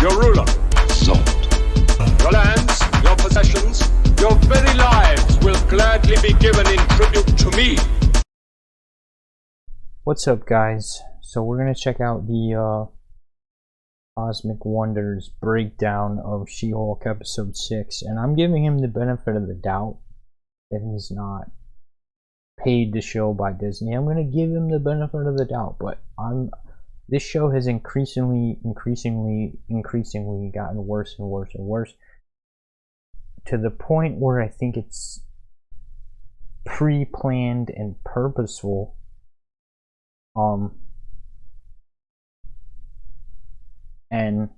your ruler. Salt. Your lands, your possessions, your very lives will gladly be given in tribute to me. What's up, guys? So we're gonna check out the Cosmic Wonders breakdown of She-Hulk episode 6, and I'm giving him the benefit of the doubt that he's not paid to show by Disney. I'm gonna give him the benefit of the doubt, but this show has increasingly gotten worse and worse and worse, to the point where I think it's pre-planned and purposeful. And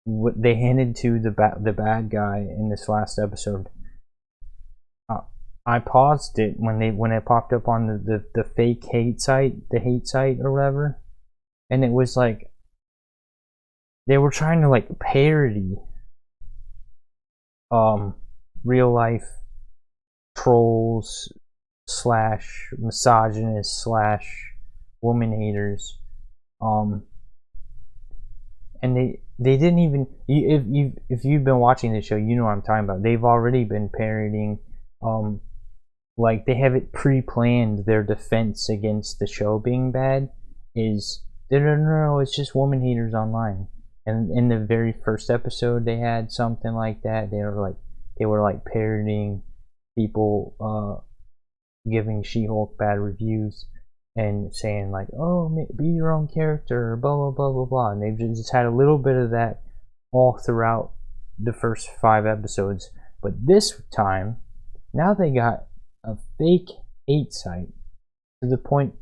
what they handed to the bad guy in this last episode, I paused it when it popped up on the fake hate site, the hate site or whatever, and it was like they were trying to like parody real life trolls slash misogynists slash woman haters, and they didn't even, if you've been watching the show, you know what I'm talking about. They've already been parodying, like they have it pre-planned. Their defense against the show being bad is no, it's just woman haters online. And in the very first episode they had something like that. They were like parodying people giving She-Hulk bad reviews and saying like, oh, be your own character, blah blah blah blah blah. And they've just had a little bit of that all throughout the first 5 episodes. But this time, now they got a fake hate site to the point.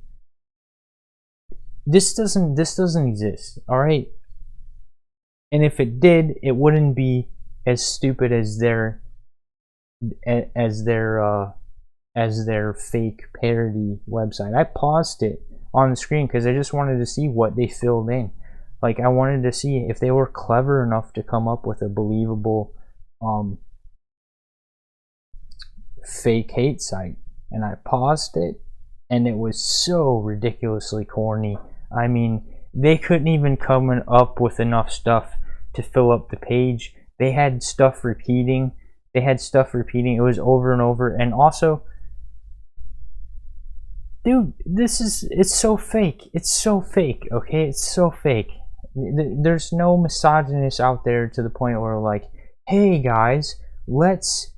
This doesn't exist, all right? And if it did, it wouldn't be as stupid as their fake parody website. I paused it on the screen because I just wanted to see what they filled in. Like, I wanted to see if they were clever enough to come up with a believable fake hate site. And I paused it, and it was so ridiculously corny. I mean, they couldn't even come up with enough stuff to fill up the page. They had stuff repeating. It was over and over. And also, dude, it's so fake. It's so fake, okay? It's so fake. There's no misogynists out there to the point where like, hey guys, let's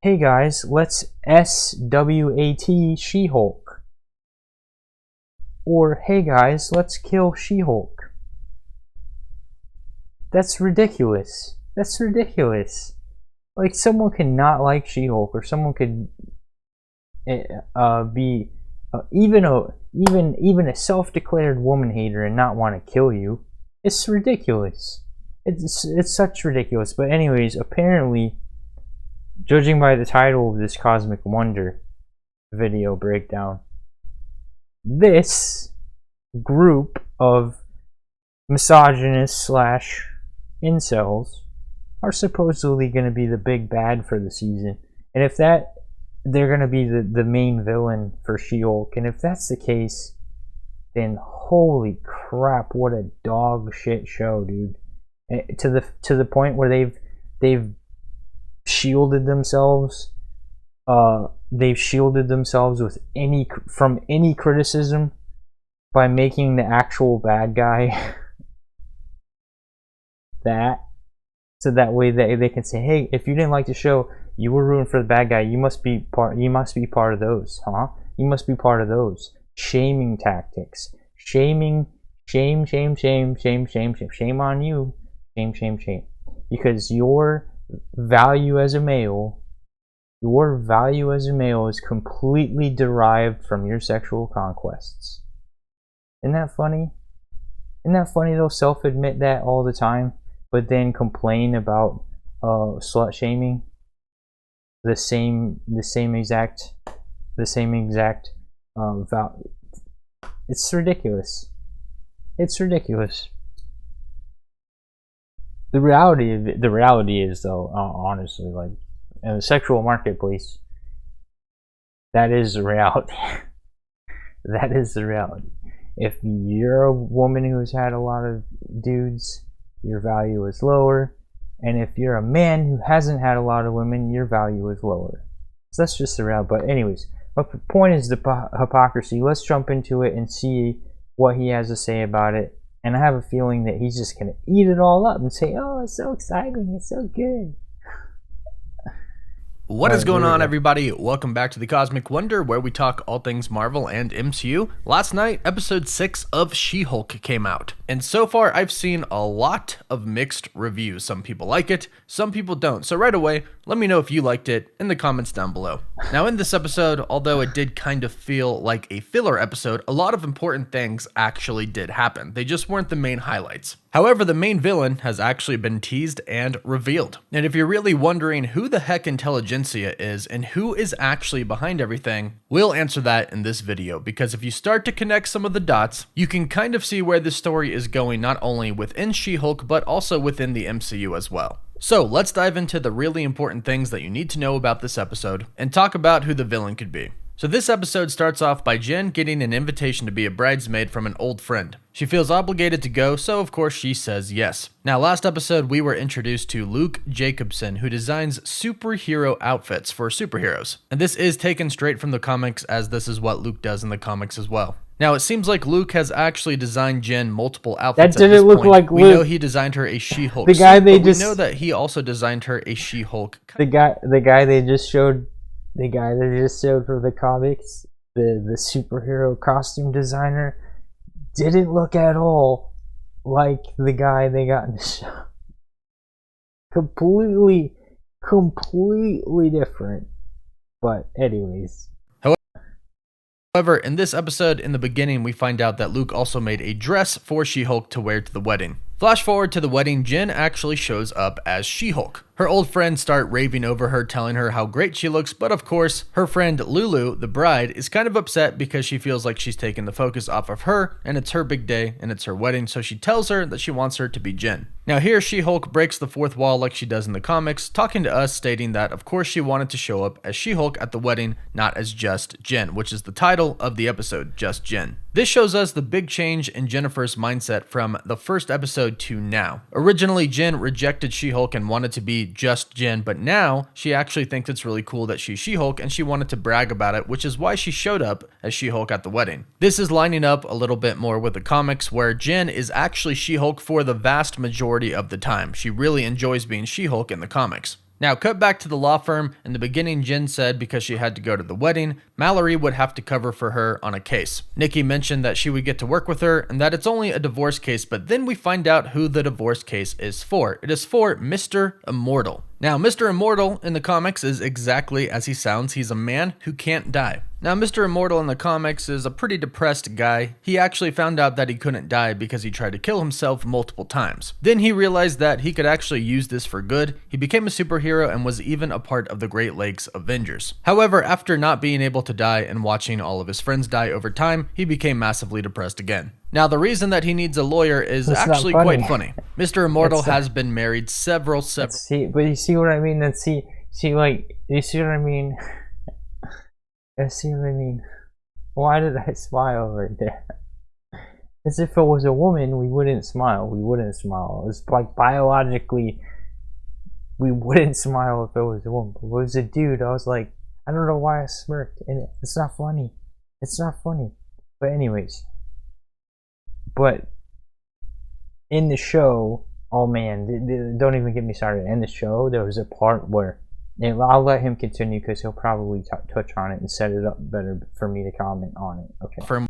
SWAT She-Hulk. Or, hey guys, let's kill She-Hulk. That's ridiculous. That's ridiculous. Like, someone could not like She-Hulk, or someone could be even a self-declared woman hater and not want to kill you. It's ridiculous. It's such ridiculous. But anyways, apparently, judging by the title of this Cosmic Wonder video breakdown, this group of misogynists slash incels are supposedly going to be the big bad for the season. And if that, they're going to be the main villain for She-Hulk. And if that's the case, then holy crap, what a dog shit show, dude. To the point where they've shielded themselves. They've shielded themselves from any criticism by making the actual bad guy that. So that way they can say, hey, if you didn't like the show, you were rooting for the bad guy. You must be part of those, huh? You must be part of those shaming tactics. Shame on you. Shame. Because your value as a male is completely derived from your sexual conquests. Isn't that funny? They'll self-admit that all the time, but then complain about slut shaming. The same exact it's ridiculous. The reality is though, honestly, like, in the sexual marketplace, that is the reality. That is the reality. If you're a woman who's had a lot of dudes, your value is lower. And if you're a man who hasn't had a lot of women, your value is lower. So that's just the reality. But anyways, the point is the hypocrisy. Let's jump into it and see what he has to say about it. And I have a feeling that he's just going to eat it all up and say, oh, it's so exciting, it's so good. What is going on, everybody? Welcome back to the Cosmic Wonder, where we talk all things Marvel and MCU. Last night, episode 6 of She-Hulk came out, and so far I've seen a lot of mixed reviews. Some people like it, some people don't. So right away, let me know if you liked it in the comments down below. Now in this episode, although it did kind of feel like a filler episode, a lot of important things actually did happen. They just weren't the main highlights. However, the main villain has actually been teased and revealed. And if you're really wondering who the heck Intelligentsia is and who is actually behind everything, we'll answer that in this video, because if you start to connect some of the dots, you can kind of see where this story is going, not only within She-Hulk, but also within the MCU as well. So let's dive into the really important things that you need to know about this episode and talk about who the villain could be. So this episode starts off by Jen getting an invitation to be a bridesmaid from an old friend. She feels obligated to go, so of course she says yes. Now last episode we were introduced to Luke Jacobson, who designs superhero outfits for superheroes. And this is taken straight from the comics, as this is what Luke does in the comics as well. Now it seems like Luke has actually designed Jen multiple outfits. That didn't look like Luke. We know he designed her a She-Hulk suit, but we know that he also designed her a She-Hulk. The guy they just showed for the comics, the superhero costume designer, didn't look at all like the guy they got in the show. Completely different. But anyways. However, in this episode, in the beginning, we find out that Luke also made a dress for She-Hulk to wear to the wedding. Flash forward to the wedding, Jen actually shows up as She-Hulk. Her old friends start raving over her, telling her how great she looks, but of course, her friend Lulu, the bride, is kind of upset because she feels like she's taken the focus off of her, and it's her big day, and it's her wedding, so she tells her that she wants her to be Jen. Now here, She-Hulk breaks the fourth wall like she does in the comics, talking to us, stating that of course she wanted to show up as She-Hulk at the wedding, not as just Jen, which is the title of the episode, Just Jen. This shows us the big change in Jennifer's mindset from the first episode to now. Originally, Jen rejected She-Hulk and wanted to be just Jen, but now she actually thinks it's really cool that she's She-Hulk and she wanted to brag about it, which is why she showed up as She-Hulk at the wedding. This is lining up a little bit more with the comics, where Jen is actually She-Hulk for the vast majority of the time. She really enjoys being She-Hulk in the comics. Now, cut back to the law firm. In the beginning, Jen said because she had to go to the wedding, Mallory would have to cover for her on a case. Nikki mentioned that she would get to work with her and that it's only a divorce case, but then we find out who the divorce case is for. It is for Mr. Immortal. Now, Mr. Immortal in the comics is exactly as he sounds. He's a man who can't die. Now, Mr. Immortal in the comics is a pretty depressed guy. He actually found out that he couldn't die because he tried to kill himself multiple times. Then he realized that he could actually use this for good. He became a superhero and was even a part of the Great Lakes Avengers. However, after not being able to die and watching all of his friends die over time, he became massively depressed again. Now, the reason that he needs a lawyer is actually quite funny. Mr. Immortal has been married several. See, but you see what I mean? You see what I mean? I see what I mean. Why did I smile right there? As if it was a woman, we wouldn't smile. It's like biologically, we wouldn't smile if it was a woman. But if it was a dude, I was like, I don't know why I smirked. And it's not funny. But anyways. But in the show, oh man, don't even get me started. In the show, there was a part where, and I'll let him continue because he'll probably touch on it and set it up better for me to comment on it. Okay.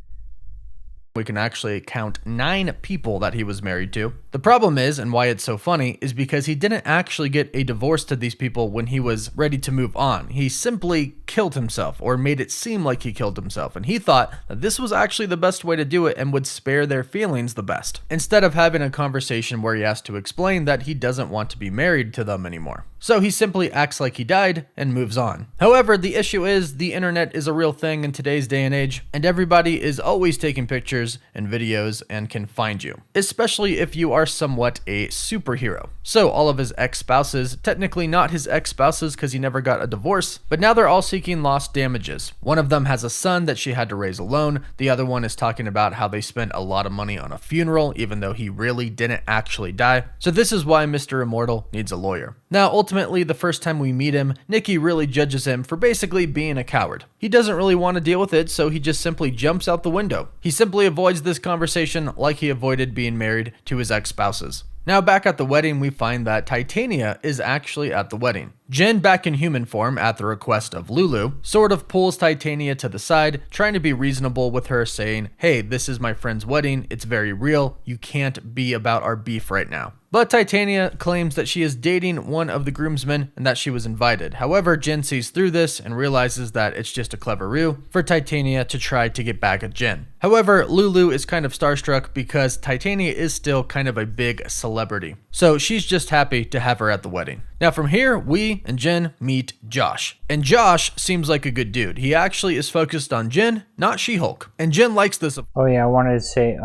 We can actually count 9 people that he was married to. The problem is, and why it's so funny, is because he didn't actually get a divorce to these people when he was ready to move on. He simply killed himself, or made it seem like he killed himself, and he thought that this was actually the best way to do it and would spare their feelings the best, instead of having a conversation where he has to explain that he doesn't want to be married to them anymore. So he simply acts like he died and moves on. However, the issue is the internet is a real thing in today's day and age, and everybody is always taking pictures and videos and can find you, especially if you are are somewhat a superhero. So all of his ex-spouses, technically not his ex-spouses because he never got a divorce, but now they're all seeking lost damages. One of them has a son that she had to raise alone. The other one is talking about how they spent a lot of money on a funeral, even though he really didn't actually die. So this is why Mr. Immortal needs a lawyer. Now, ultimately, the first time we meet him, Nikki really judges him for basically being a coward. He doesn't really want to deal with it, so he just simply jumps out the window. He simply avoids this conversation like he avoided being married to his ex-spouses. Now back at the wedding, we find that Titania is actually at the wedding. Jin, back in human form at the request of Lulu, sort of pulls Titania to the side, trying to be reasonable with her, saying, hey, this is my friend's wedding, it's very real, you can't be about our beef right now. But Titania claims that she is dating one of the groomsmen and that she was invited. However, Jin sees through this and realizes that it's just a clever ruse for Titania to try to get back at Jin. However, Lulu is kind of starstruck because Titania is still kind of a big celebrity. So she's just happy to have her at the wedding. Now from here, we and Jin meet Josh. And Josh seems like a good dude. He actually is focused on Jin, not She-Hulk. And Jin likes this. Oh yeah, I wanted to say,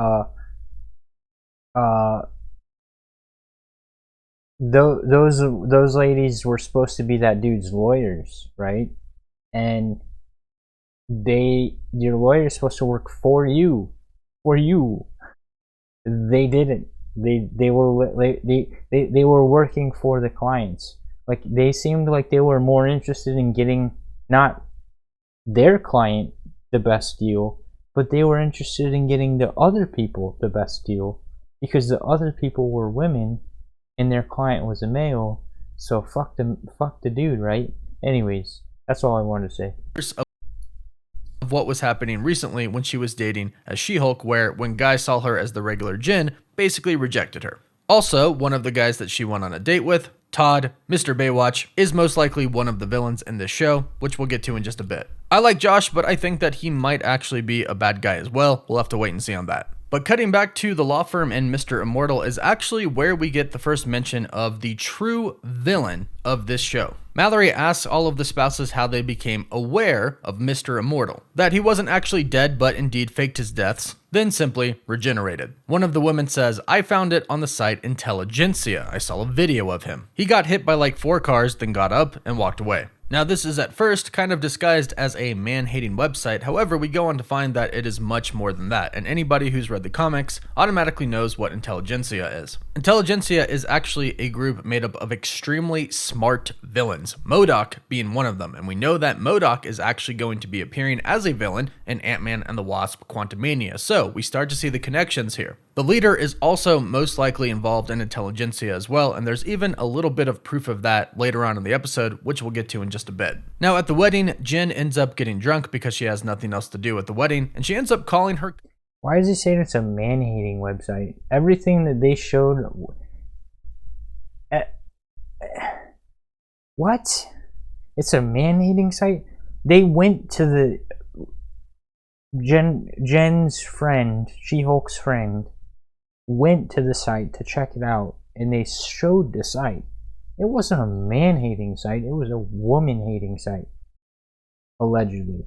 those ladies were supposed to be that dude's lawyers, right? And your lawyer's supposed to work for you. They didn't. They were working for the clients. Like, they seemed like they were more interested in getting not their client the best deal, but they were interested in getting the other people the best deal, because the other people were women and their client was a male. So fuck the dude, right? Anyways, that's all I wanted to say. Of what was happening recently when she was dating as She-Hulk, where when guys saw her as the regular Jin, basically rejected her. Also, one of the guys that she went on a date with, Todd, Mr. Baywatch, is most likely one of the villains in this show, which we'll get to in just a bit. I like Josh, but I think that he might actually be a bad guy as well. We'll have to wait and see on that. But cutting back to the law firm and Mr. Immortal is actually where we get the first mention of the true villain of this show. Mallory asks all of the spouses how they became aware of Mr. Immortal, that he wasn't actually dead but indeed faked his deaths, then simply regenerated. One of the women says, I found it on the site Intelligencia. I saw a video of him. He got hit by like 4 cars, then got up and walked away. Now this is at first kind of disguised as a man-hating website, however we go on to find that it is much more than that, and anybody who's read the comics automatically knows what Intelligencia is. Intelligencia is actually a group made up of extremely smart villains, MODOK being one of them, and we know that MODOK is actually going to be appearing as a villain in Ant-Man and the Wasp Quantumania, so we start to see the connections here. The leader is also most likely involved in Intelligencia as well, and there's even a little bit of proof of that later on in the episode, which we'll get to in just a bit. Now at the wedding, Jin ends up getting drunk because she has nothing else to do at the wedding, and she ends up calling her... Why is he saying it's a man-hating website? Everything that they showed... What? It's a man-hating site? They went to the... Jen's friend, She-Hulk's friend, went to the site to check it out, and they showed the site. It wasn't a man-hating site, it was a woman-hating site, allegedly.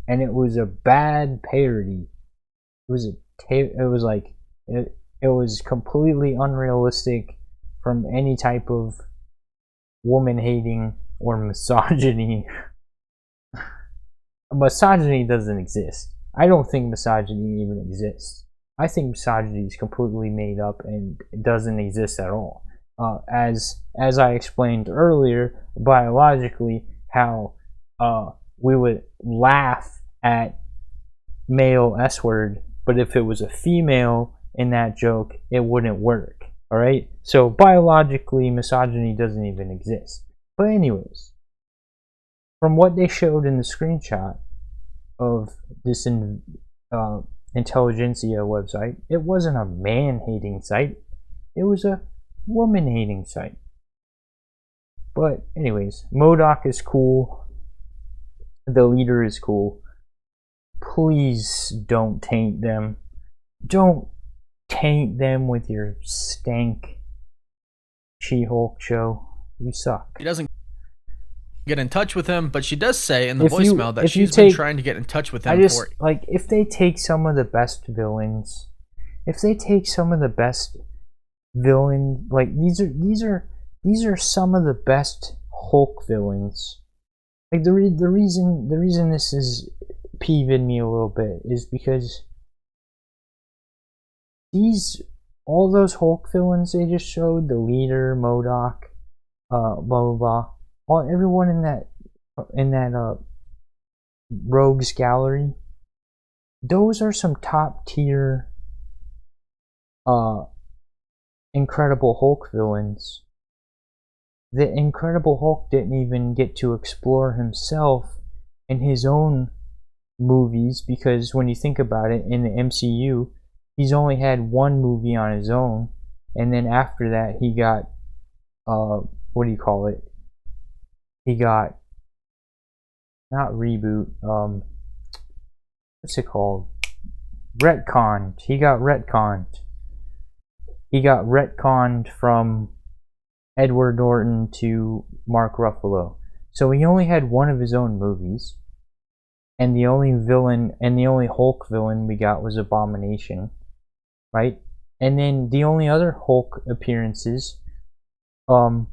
And it was a bad parody. It was completely unrealistic from any type of woman-hating or misogyny. Misogyny doesn't exist. I don't think misogyny even exists. I think misogyny is completely made up and it doesn't exist at all. As I explained earlier, biologically, how we would laugh at male S-word, but if it was a female in that joke, it wouldn't work. Alright? So biologically, misogyny doesn't even exist. But anyways, from what they showed in the screenshot of this Intelligencia website, it wasn't a man-hating site. It was a woman-hating site. But anyways, MODOK is cool. The leader is cool. Please don't taint them. Don't taint them with your stank She-Hulk show. You suck. He doesn't get in touch with him, but she does say in the voicemail that she's been trying to get in touch with him. If they take some of the best villains, if they take some of the best villain. Like these are some of the best Hulk villains. Like the reason this is peeving me a little bit is because all those Hulk villains they just showed, the leader, MODOK, blah blah blah, everyone in that rogues gallery, those are some top tier Incredible Hulk villains. The Incredible Hulk didn't even get to explore himself in his own movies, because when you think about it, in the MCU, he's only had one movie on his own, and then after that he got what do you call it? He got not reboot, what's it called? Retconned. He got retconned. He got retconned from Edward Norton to Mark Ruffalo. So he only had one of his own movies, and the only Hulk villain we got was Abomination, right? And then the only other Hulk appearances have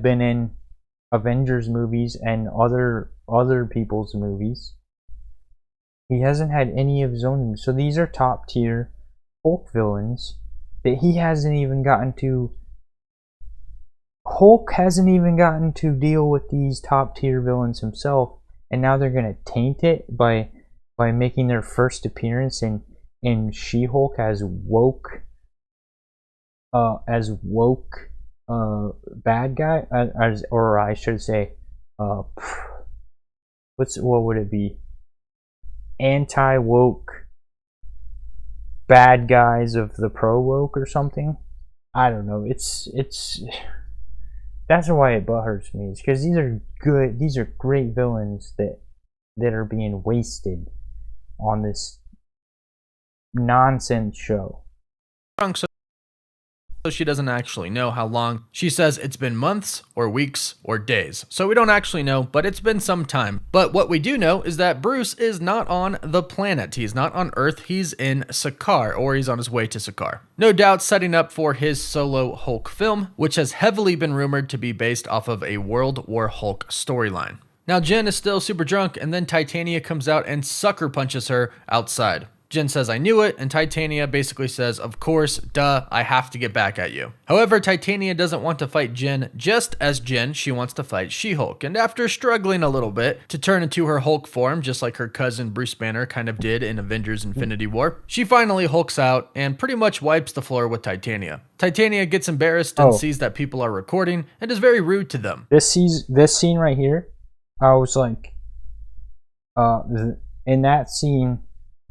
been in Avengers movies and other people's movies. He hasn't had any of his own movies. So these are top tier Hulk villains that he hasn't even gotten to. Hulk hasn't even gotten to deal with these top tier villains himself, and now they're gonna taint it by making their first appearance in She-Hulk as woke bad guy, or I should say, what would it be? Anti-woke bad guys of the pro-woke or something. I don't know. It's that's why it butthurts me. It's because these are great villains that are being wasted on this nonsense show. So she doesn't actually know how long. She says it's been months or weeks or days. So we don't actually know, but it's been some time. But what we do know is that Bruce is not on the planet. He's not on Earth. He's in Sakaar, or he's on his way to Sakaar. No doubt setting up for his solo Hulk film, which has heavily been rumored to be based off of a World War Hulk storyline. Now Jen is still super drunk, and then Titania comes out and sucker punches her outside. Jen says, "I knew it," and Titania basically says, "Of course, duh, I have to get back at you." However, Titania doesn't want to fight Jen just as Jen, she wants to fight She-Hulk, and after struggling a little bit to turn into her Hulk form, just like her cousin Bruce Banner kind of did in Avengers Infinity War, she finally hulks out and pretty much wipes the floor with Titania. Titania gets embarrassed and sees that people are recording and is very rude to them. This scene right here, I was like, in that scene,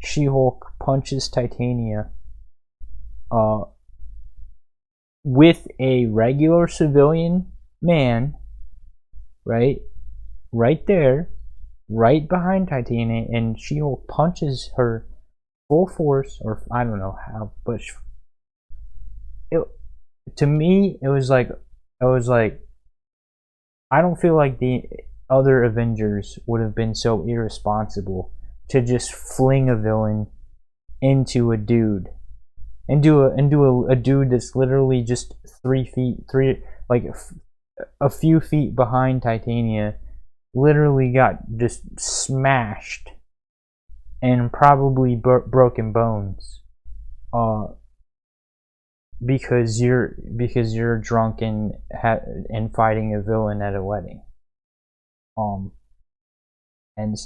She-Hulk punches Titania with a regular civilian man, right there, right behind Titania, and She-Hulk punches her full force, or I don't know how, but to me it was like, I don't feel like the other Avengers would have been so irresponsible to just fling a villain into a dude, and do a dude that's literally just 3 feet, a few feet behind Titania, literally got just smashed and probably broken bones, because you're drunk and fighting a villain at a wedding, and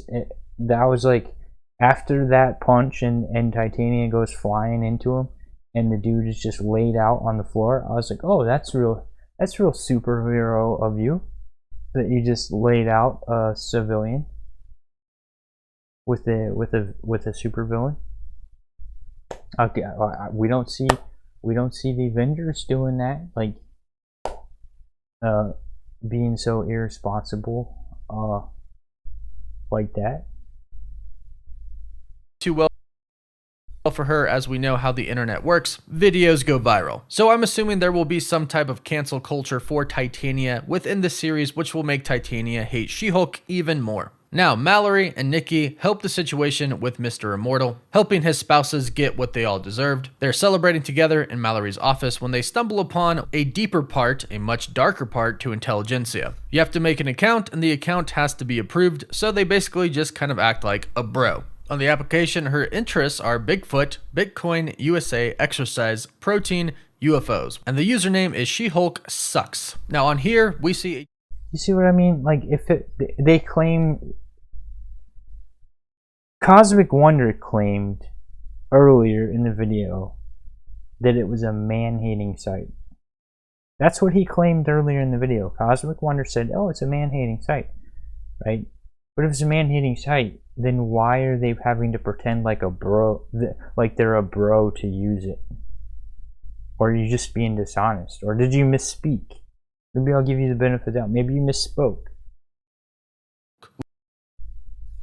that was like, after that punch and Titania goes flying into him and the dude is just laid out on the floor, I was like, oh, that's real superhero of you, that you just laid out a civilian with a supervillain. Okay, we don't see the Avengers doing that, like being so irresponsible like that. Too well for her, as we know how the internet works. Videos go viral. So I'm assuming there will be some type of cancel culture for Titania within the series, which will make Titania hate She-Hulk even more. Now, Mallory and Nikki help the situation with Mr. Immortal, helping his spouses get what they all deserved. They're celebrating together in Mallory's office when they stumble upon a deeper part, a much darker part to Intelligentsia. You have to make an account, and the account has to be approved, so they basically just kind of act like a bro. On the application, her interests are Bigfoot, Bitcoin, USA, exercise, protein, UFOs, and the username is She-Hulk Sucks. Now on here, we see... You see what I mean? Like, they claim... Cosmic Wonder claimed earlier in the video that it was a man-hating site. That's what he claimed earlier in the video. Cosmic Wonder said, oh, it's a man-hating site, right? But if it's a man-hating site, then why are they having to pretend like a bro, like they're a bro to use it? Or are you just being dishonest? Or did you misspeak? Maybe I'll give you the benefit of the doubt. Maybe you misspoke.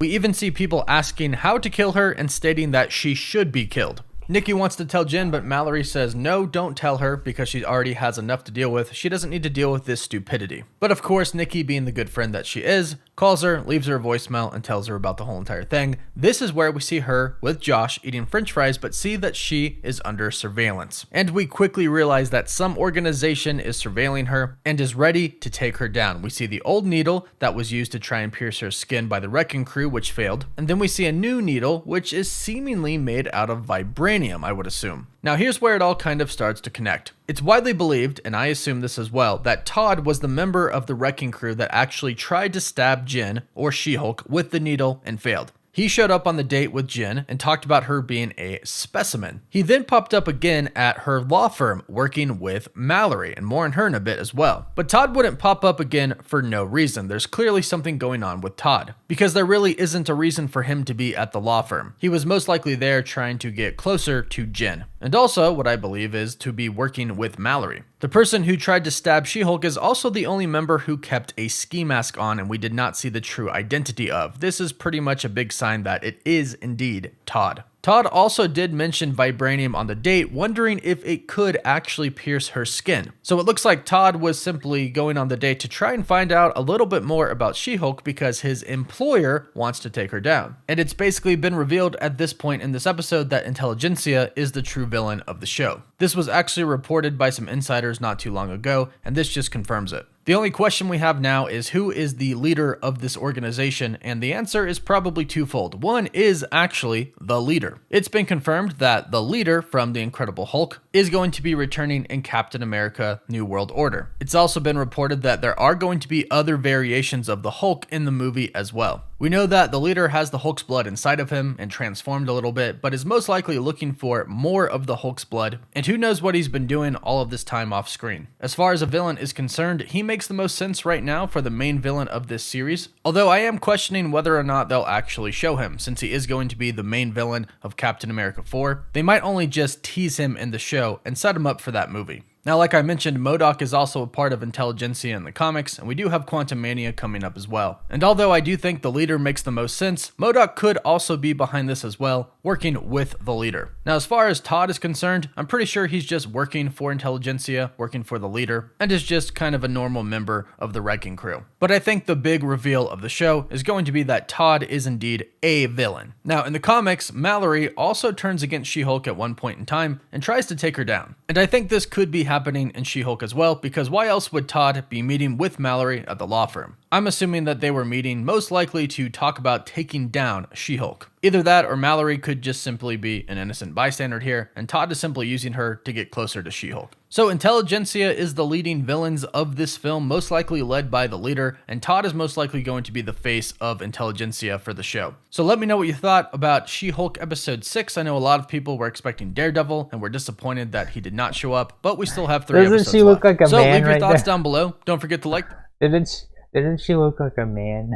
We even see people asking how to kill her and stating that she should be killed. Nikki wants to tell Jin, but Mallory says no, don't tell her because she already has enough to deal with. She doesn't need to deal with this stupidity. But of course, Nikki, being the good friend that she is, calls her, leaves her a voicemail, and tells her about the whole entire thing. This is where we see her with Josh eating french fries, but see that she is under surveillance. And we quickly realize that some organization is surveilling her and is ready to take her down. We see the old needle that was used to try and pierce her skin by the wrecking crew, which failed. And then we see a new needle, which is seemingly made out of vibranium, I would assume. Now here's where it all kind of starts to connect. It's widely believed, and I assume this as well, that Todd was the member of the wrecking crew that actually tried to stab Jin, or She-Hulk, with the needle and failed. He showed up on the date with Jin and talked about her being a specimen. He then popped up again at her law firm working with Mallory, and more on her in a bit as well. But Todd wouldn't pop up again for no reason. There's clearly something going on with Todd, because there really isn't a reason for him to be at the law firm. He was most likely there trying to get closer to Jin, and also what I believe is to be working with Mallory. The person who tried to stab She-Hulk is also the only member who kept a ski mask on and we did not see the true identity of. This is pretty much a big sign that it is indeed Todd. Todd also did mention vibranium on the date, wondering if it could actually pierce her skin. So it looks like Todd was simply going on the date to try and find out a little bit more about She-Hulk because his employer wants to take her down. And it's basically been revealed at this point in this episode that Intelligentsia is the true villain of the show. This was actually reported by some insiders not too long ago, and this just confirms it. The only question we have now is who is the leader of this organization, and the answer is probably twofold. One is actually the leader. It's been confirmed that the leader from The Incredible Hulk is going to be returning in Captain America: New World Order. It's also been reported that there are going to be other variations of the Hulk in the movie as well. We know that the leader has the Hulk's blood inside of him and transformed a little bit, but is most likely looking for more of the Hulk's blood, and who knows what he's been doing all of this time off screen. As far as a villain is concerned, he makes the most sense right now for the main villain of this series, although I am questioning whether or not they'll actually show him, since he is going to be the main villain of Captain America 4. They might only just tease him in the show and set him up for that movie. Now, like I mentioned, MODOK is also a part of Intelligentsia in the comics, and we do have Quantum Mania coming up as well. And although I do think the leader makes the most sense, MODOK could also be behind this as well, working with the leader. Now, as far as Todd is concerned, I'm pretty sure he's just working for Intelligentsia, working for the leader, and is just kind of a normal member of the wrecking crew. But I think the big reveal of the show is going to be that Todd is indeed a villain. Now, in the comics, Mallory also turns against She-Hulk at one point in time and tries to take her down. And I think this could be happening in She-Hulk as well, because why else would Todd be meeting with Mallory at the law firm? I'm assuming that they were meeting most likely to talk about taking down She-Hulk. Either that or Mallory could just simply be an innocent bystander here, and Todd is simply using her to get closer to She-Hulk. So Intelligentsia is the leading villains of this film, most likely led by the leader, and Todd is most likely going to be the face of Intelligentsia for the show. So let me know what you thought about She-Hulk episode 6. I know a lot of people were expecting Daredevil and were disappointed that he did not show up, but we still have 3 episodes Doesn't she look left. like a So man leave your right thoughts there? down below. Don't forget to like. Didn't she look like a man?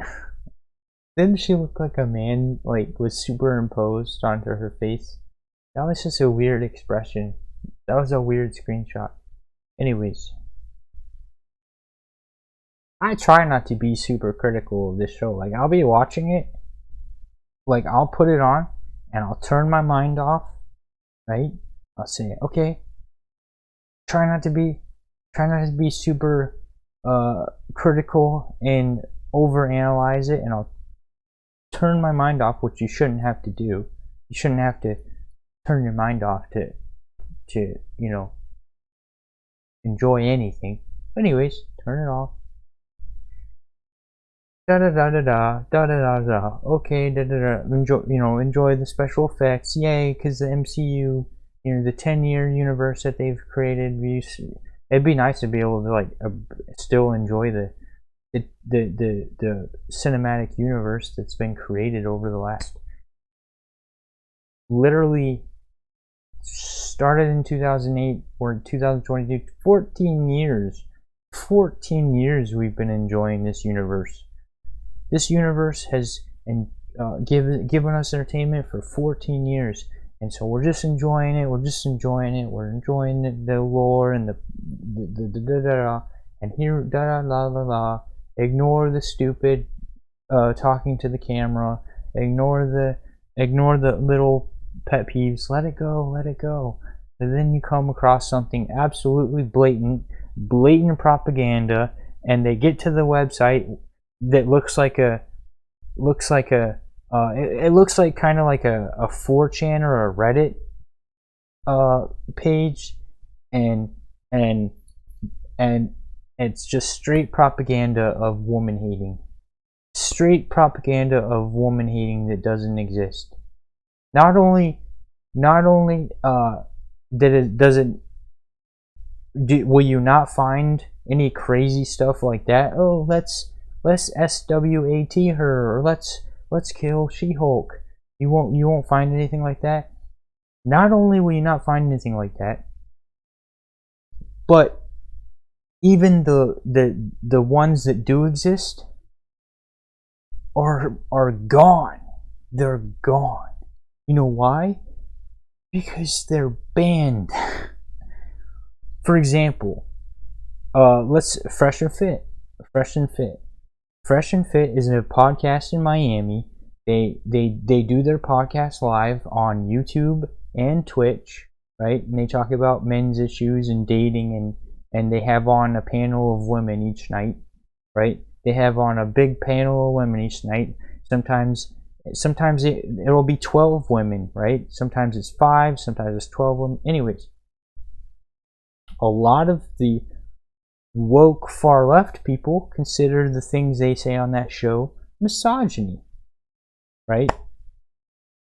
Didn't she look like a man, like, was superimposed onto her face? That was just a weird expression. That was a weird screenshot. Anyways, I try not to be super critical of this show. Like, I'll be watching it, like, I'll put it on, and I'll turn my mind off, right? I'll say, okay, try not to be super critical and overanalyze it, and I'll turn my mind off, which you shouldn't have to do. You shouldn't have to turn your mind off to enjoy anything. Anyways, turn it off. Da da da da da da da da. Okay, da da da. Enjoy the special effects. Yay, because the MCU, the 10-year universe that they've created. It'd be nice to be able to still enjoy the cinematic universe that's been created over the last, literally started in 2008 or 2022. 14 years we've been enjoying this universe. This universe has given us entertainment for 14 years, and so we're just enjoying it. We're enjoying the lore and the da da da, and here da da la la la. Ignore the stupid talking to the camera. Ignore the little pet peeves. Let it go. And then you come across something absolutely blatant propaganda, and they get to the website that looks like kind of like a 4chan or a Reddit page, and it's just straight propaganda of woman hating. Straight propaganda of woman hating that doesn't exist. Not only will you not find any crazy stuff like that? Oh, let's SWAT her, or let's kill She-Hulk. You won't find anything like that. Not only will you not find anything like that, but even the ones that do exist are gone. They're gone. You know why? Because they're banned. For example, let's Fresh and Fit. Fresh and Fit is a podcast in Miami. They do their podcast live on YouTube and Twitch, right? And they talk about men's issues and dating, and they have on a panel of women each night, right? They have on a big panel of women each night. Sometimes it'll be 12 women, right? Sometimes it's 5, sometimes it's 12 women. Anyways, a lot of the woke far left people consider the things they say on that show misogyny, right?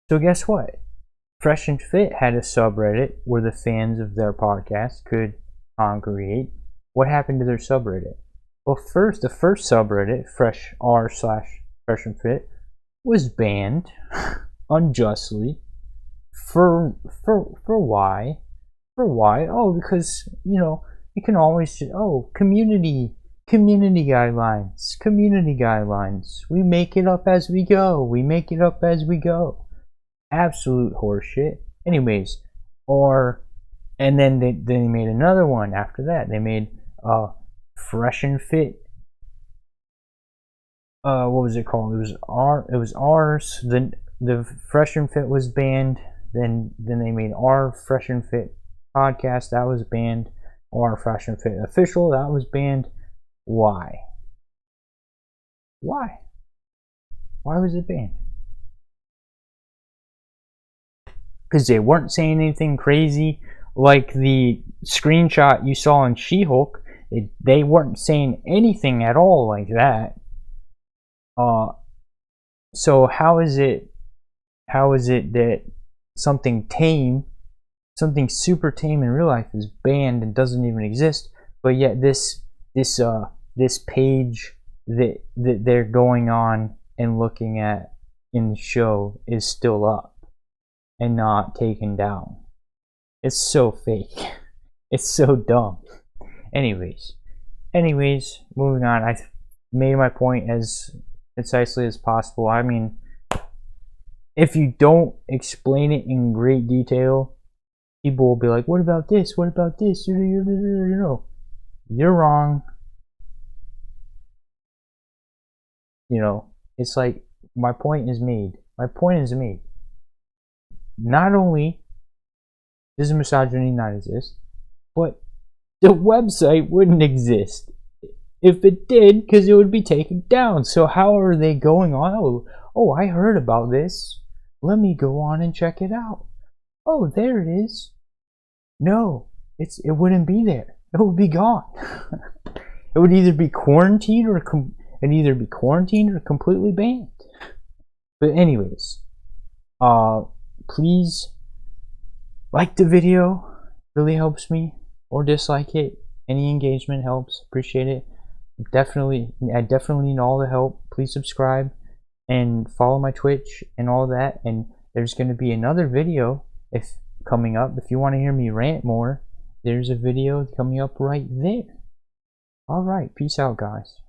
So guess what? Fresh and Fit had a subreddit where the fans of their podcast could congregate. What happened to their subreddit? Well, the first subreddit, r/Fresh and Fit, was banned unjustly. For why? For why? Oh, because you can always community guidelines. We make it up as we go. Absolute horseshit. Anyways, and then they made another one after that. They made Fresh and Fit. What was it called? It was ours. Then the Fresh and Fit was banned. Then they made our Fresh and Fit podcast. That was banned. Our Fresh and Fit official. That was banned. Why? Why was it banned? Because they weren't saying anything crazy like the screenshot you saw in She-Hulk. They weren't saying anything at all like that. So how is it that something tame, something super tame in real life is banned and doesn't even exist, but yet this page that they're going on and looking at in the show is still up and not taken down? It's so fake. It's so dumb. Anyways, moving on. I made my point as concisely as possible. I mean, if you don't explain it in great detail, people will be like, what about this? What about this? You're wrong. It's like, my point is made. Not only does misogyny not exist, but the website wouldn't exist if it did, because it would be taken down. So how are they going on? Oh, I heard about this. Let me go on and check it out. Oh, there it is. No, it wouldn't be there. It would be gone. It would either be quarantined or completely banned. But anyways, please like the video. Really helps me, or dislike it. Any engagement helps. Appreciate it. I definitely need all the help. Please subscribe and follow my Twitch and all that. And there's going to be another video coming up. If you want to hear me rant more, there's a video coming up right there. Alright, peace out, guys.